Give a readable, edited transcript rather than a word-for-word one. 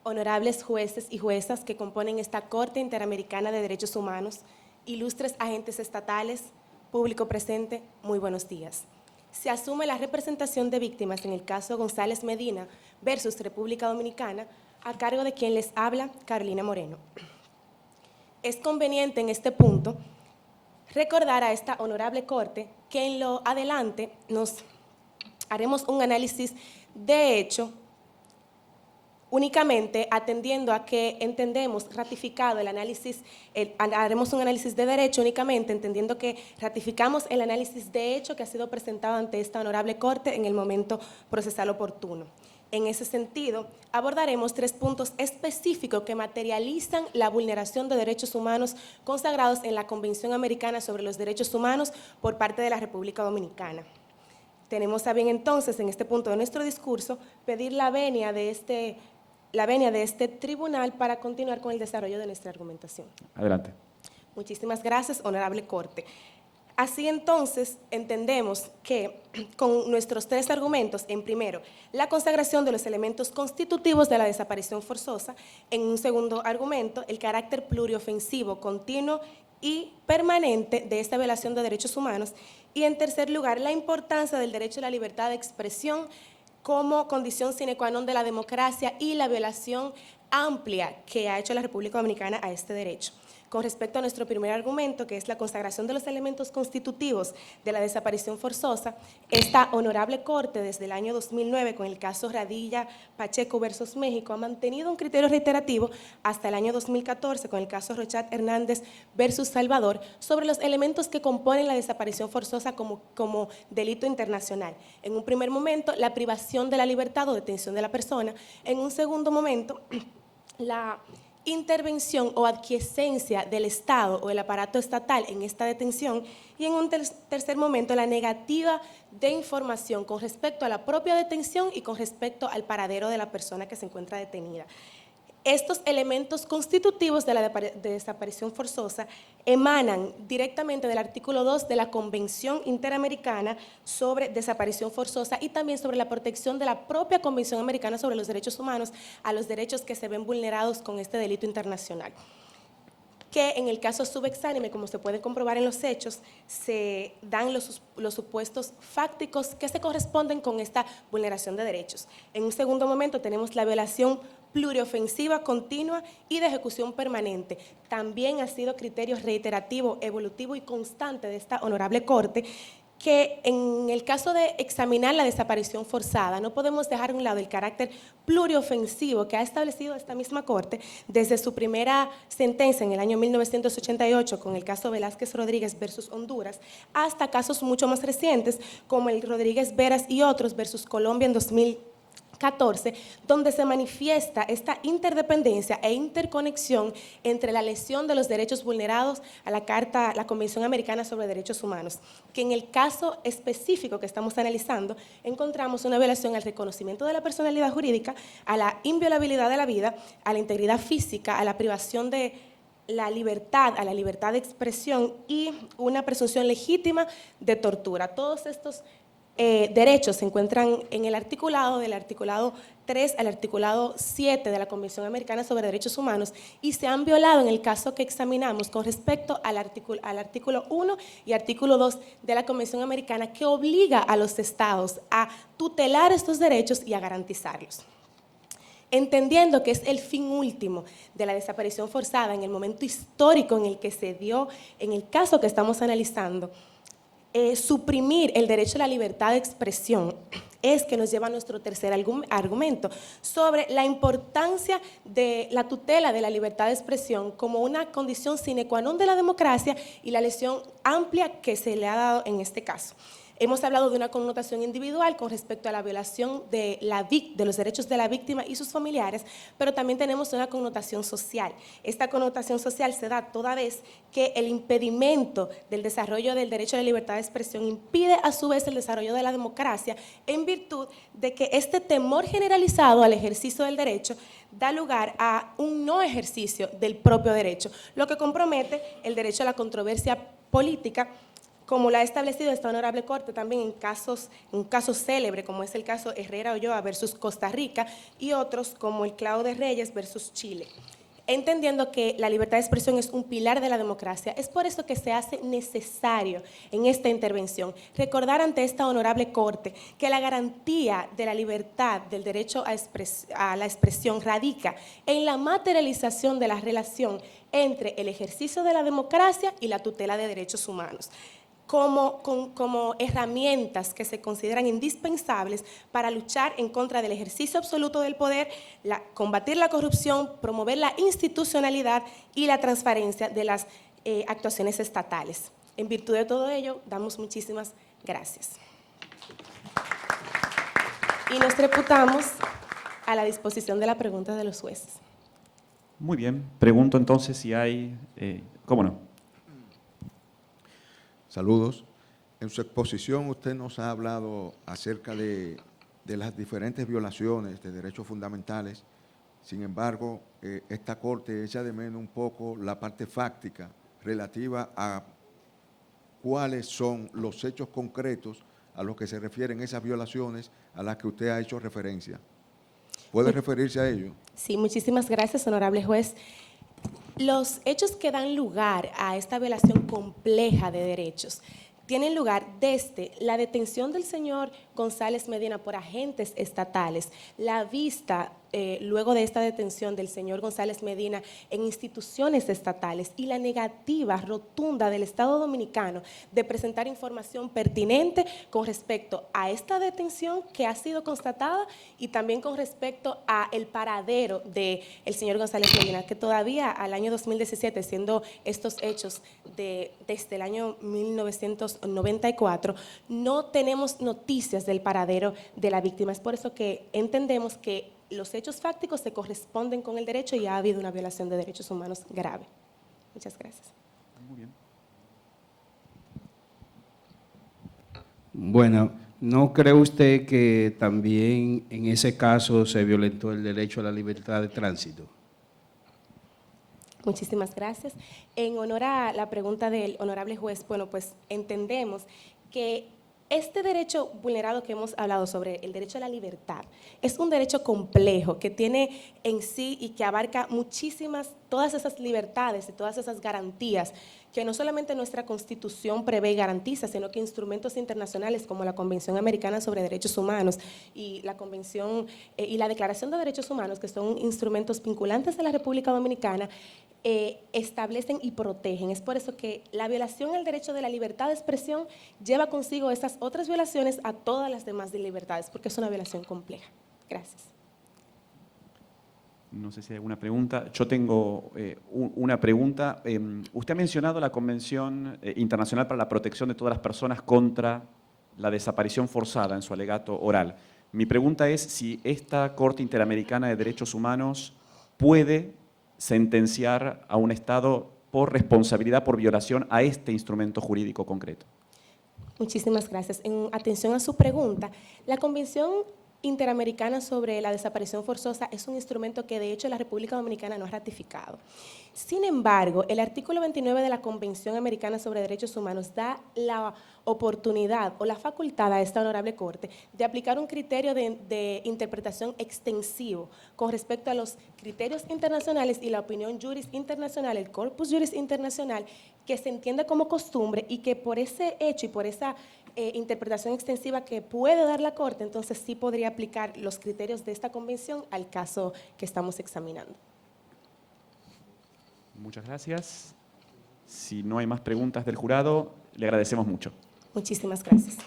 honorables jueces y juezas que componen esta Corte Interamericana de Derechos Humanos, ilustres agentes estatales, público presente, muy buenos días. Se asume la representación de víctimas en el caso González Medina versus República Dominicana a cargo de quien les habla, Carolina Moreno. Es conveniente en este punto recordar a esta honorable Corte que en lo adelante nos haremos un análisis de hecho únicamente atendiendo a que entendemos ratificado el análisis, haremos un análisis de derecho únicamente entendiendo que ratificamos el análisis de hecho que ha sido presentado ante esta honorable Corte en el momento procesal oportuno. En ese sentido, abordaremos 3 puntos específicos que materializan la vulneración de derechos humanos consagrados en la Convención Americana sobre los Derechos Humanos por parte de la República Dominicana. Tenemos a bien entonces, en este punto de nuestro discurso, pedir la venia de este tribunal para continuar con el desarrollo de nuestra argumentación. Adelante. Muchísimas gracias, honorable Corte. Así entonces, entendemos que con nuestros 3 argumentos, en primero, la consagración de los elementos constitutivos de la desaparición forzosa, en un segundo argumento, el carácter pluriofensivo, continuo y permanente de esta violación de derechos humanos, y en tercer lugar, la importancia del derecho a la libertad de expresión como condición sine qua non de la democracia y la violación amplia que ha hecho la República Dominicana a este derecho. Con respecto a nuestro primer argumento, que es la consagración de los elementos constitutivos de la desaparición forzosa, esta honorable Corte desde el año 2009 con el caso Radilla Pacheco versus México ha mantenido un criterio reiterativo hasta el año 2014 con el caso Rochat Hernández versus Salvador sobre los elementos que componen la desaparición forzosa como delito internacional. En un primer momento, la privación de la libertad o detención de la persona. En un segundo momento, la intervención o adquiescencia del Estado o el aparato estatal en esta detención, y en un tercer momento la negativa de información con respecto a la propia detención y con respecto al paradero de la persona que se encuentra detenida. Estos elementos constitutivos de la desaparición forzosa emanan directamente del artículo 2 de la Convención Interamericana sobre Desaparición Forzosa y también sobre la protección de la propia Convención Americana sobre los Derechos Humanos a los derechos que se ven vulnerados con este delito internacional, que en el caso subexánime, como se puede comprobar en los hechos, se dan los supuestos fácticos que se corresponden con esta vulneración de derechos. En un segundo momento tenemos la violación pluriofensiva, continua y de ejecución permanente. También ha sido criterio reiterativo, evolutivo y constante de esta honorable Corte, que en el caso de examinar la desaparición forzada no podemos dejar a un lado el carácter pluriofensivo que ha establecido esta misma Corte desde su primera sentencia en el año 1988 con el caso Velázquez Rodríguez versus Honduras hasta casos mucho más recientes como el Rodríguez Veras y otros versus Colombia en 2014, donde se manifiesta esta interdependencia e interconexión entre la lesión de los derechos vulnerados a la Convención Americana sobre Derechos Humanos, que en el caso específico que estamos analizando encontramos una violación al reconocimiento de la personalidad jurídica, a la inviolabilidad de la vida, a la integridad física, a la privación de la libertad, a la libertad de expresión y una presunción legítima de tortura. Todos estos derechos se encuentran en el articulado, del articulado 3 al articulado 7 de la Convención Americana sobre Derechos Humanos y se han violado en el caso que examinamos con respecto al artículo 1 y artículo 2 de la Convención Americana que obliga a los estados a tutelar estos derechos y a garantizarlos. Entendiendo que es el fin último de la desaparición forzada en el momento histórico en el que se dio, en el caso que estamos analizando, suprimir el derecho a la libertad de expresión es que nos lleva a nuestro tercer argumento sobre la importancia de la tutela de la libertad de expresión como una condición sine qua non de la democracia y la lesión amplia que se le ha dado en este caso. Hemos hablado de una connotación individual con respecto a la violación de los derechos de la víctima y sus familiares, pero también tenemos una connotación social. Esta connotación social se da toda vez que el impedimento del desarrollo del derecho a la libertad de expresión impide a su vez el desarrollo de la democracia en virtud de que este temor generalizado al ejercicio del derecho da lugar a un no ejercicio del propio derecho, lo que compromete el derecho a la controversia política como lo ha establecido esta Honorable Corte también un caso célebre, como es el caso Herrera Ulloa versus Costa Rica, y otros como el Clavo de Reyes versus Chile. Entendiendo que la libertad de expresión es un pilar de la democracia, es por eso que se hace necesario en esta intervención recordar ante esta Honorable Corte que la garantía de la libertad del derecho a la expresión radica en la materialización de la relación entre el ejercicio de la democracia y la tutela de derechos humanos, como herramientas que se consideran indispensables para luchar en contra del ejercicio absoluto del poder, combatir la corrupción, promover la institucionalidad y la transparencia de las actuaciones estatales. En virtud de todo ello, damos muchísimas gracias. Y nos reputamos a la disposición de la pregunta de los jueces. Muy bien. Pregunto entonces si hay… ¿Cómo no? Saludos. En su exposición usted nos ha hablado acerca de las diferentes violaciones de derechos fundamentales. Sin embargo, esta Corte echa de menos un poco la parte fáctica relativa a cuáles son los hechos concretos a los que se refieren esas violaciones a las que usted ha hecho referencia. ¿Puede referirse a ello? Sí, muchísimas gracias, honorable juez. Los hechos que dan lugar a esta violación compleja de derechos tienen lugar desde la detención del señor González Medina por agentes estatales, la vista luego de esta detención del señor González Medina en instituciones estatales y la negativa rotunda del Estado Dominicano de presentar información pertinente con respecto a esta detención que ha sido constatada y también con respecto a el paradero del señor González Medina, que todavía al año 2017, siendo estos hechos desde el año 1994, no tenemos noticias del paradero de la víctima. Es por eso que entendemos que los hechos fácticos se corresponden con el derecho y ha habido una violación de derechos humanos grave. Muchas gracias. Muy bien. Bueno, ¿no cree usted que también en ese caso se violentó el derecho a la libertad de tránsito? Muchísimas gracias. En honor a la pregunta del honorable juez, bueno, pues entendemos que este derecho vulnerado que hemos hablado sobre el derecho a la libertad es un derecho complejo que tiene en sí y que abarca todas esas libertades y todas esas garantías que no solamente nuestra Constitución prevé y garantiza, sino que instrumentos internacionales como la Convención Americana sobre Derechos Humanos y la Convención y la Declaración de Derechos Humanos, que son instrumentos vinculantes de la República Dominicana, establecen y protegen. Es por eso que la violación al derecho de la libertad de expresión lleva consigo esas otras violaciones a todas las demás libertades, porque es una violación compleja. Gracias. No sé si hay alguna pregunta. Yo tengo una pregunta. Usted ha mencionado la Convención Internacional para la Protección de todas las personas contra la desaparición forzada en su alegato oral. Mi pregunta es si esta Corte Interamericana de Derechos Humanos puede sentenciar a un Estado por responsabilidad por violación a este instrumento jurídico concreto. Muchísimas gracias. En atención a su pregunta, la Convención Interamericana sobre la Desaparición Forzosa es un instrumento que de hecho la República Dominicana no ha ratificado. Sin embargo, el artículo 29 de la Convención Americana sobre Derechos Humanos da la oportunidad o la facultad a esta honorable Corte de aplicar un criterio de interpretación extensivo con respecto a los criterios internacionales y la opinión juris internacional, el corpus juris internacional, que se entiende como costumbre y que por ese hecho y por esa interpretación extensiva que puede dar la Corte, entonces sí podría aplicar los criterios de esta convención al caso que estamos examinando. Muchas gracias. Si no hay más preguntas del jurado, le agradecemos mucho. Muchísimas gracias.